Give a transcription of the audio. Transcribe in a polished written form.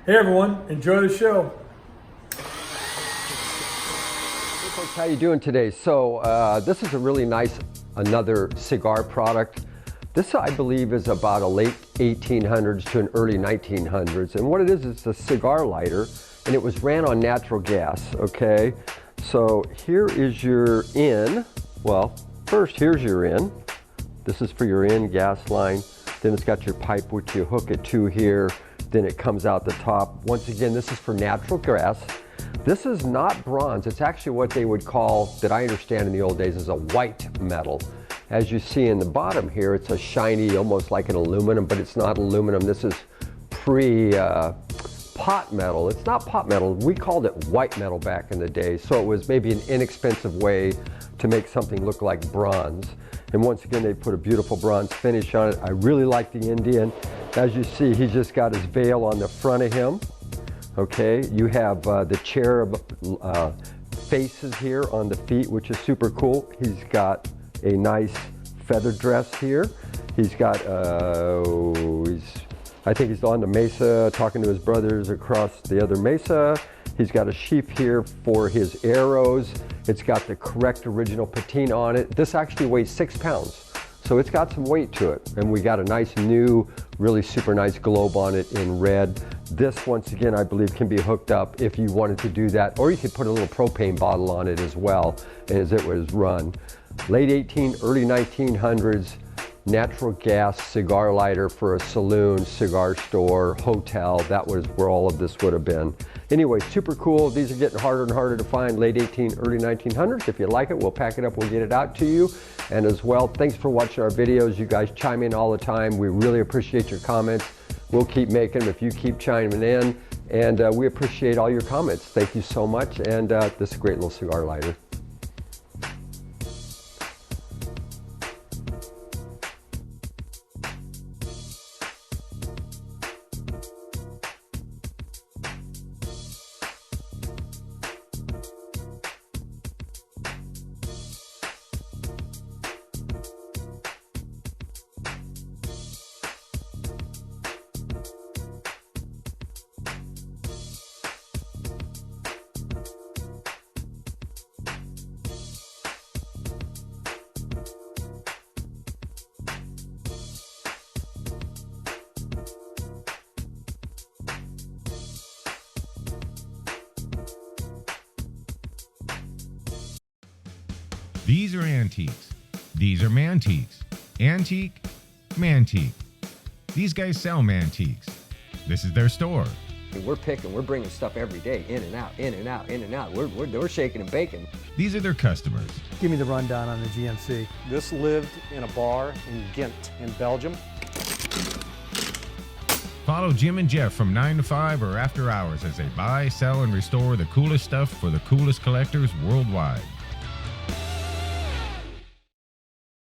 Hey everyone, enjoy the show. Hey folks, how you doing today? So this is a really nice, another cigar product. This, I believe, is about a late 1800s to an early 1900s. And what it is, it's a cigar lighter, and it was ran on natural gas, okay? So here is your in. Well, first, here's your in. This is for your in gas line. Then it's got your pipe, which you hook it to here. Then it comes out the top. Once again, this is for natural gas. This is not bronze. It's actually what they would call, that I understand in the old days, is a white metal. As you see in the bottom here, it's a shiny, almost like an aluminum, but it's not aluminum. This is pot metal. It's not pot metal. We called it white metal back in the day. So it was maybe an inexpensive way to make something look like bronze. And once again, they put a beautiful bronze finish on it. I really like the Indian. As you see, he's just got his veil on the front of him. Okay, you have the cherub faces here on the feet, which is super cool. He's got a nice feather dress here. He's got, I think he's on the mesa talking to his brothers across the other mesa. He's got a sheath here for his arrows. It's got the correct original patina on it. This actually weighs 6 pounds. So it's got some weight to it. And we got a nice new, really super nice globe on it in red. This, once again, I believe can be hooked up if you wanted to do that, or you could put a little propane bottle on it as well as it was run. Late early 1900s, natural gas cigar lighter for a saloon, cigar store, hotel. That was where all of this would have been. Anyway, super cool. These are getting harder and harder to find, late early 1900s. If you like it, we'll pack it up, we'll get it out to you. And as well, thanks for watching our videos. You guys chime in all the time. We really appreciate your comments. We'll keep making them if you keep chiming in. And we appreciate all your comments. Thank you so much. And this is a great little cigar lighter. These are antiques. These are Mantiques. Antique, Mantique. These guys sell Mantiques. This is their store. We're picking, we're bringing stuff every day, in and out, in and out, in and out. We're shaking and baking. These are their customers. Give me the rundown on the GMC. This lived in a bar in Ghent in Belgium. Follow Jim and Jeff from 9 to 5 or after hours as they buy, sell, and restore the coolest stuff for the coolest collectors worldwide.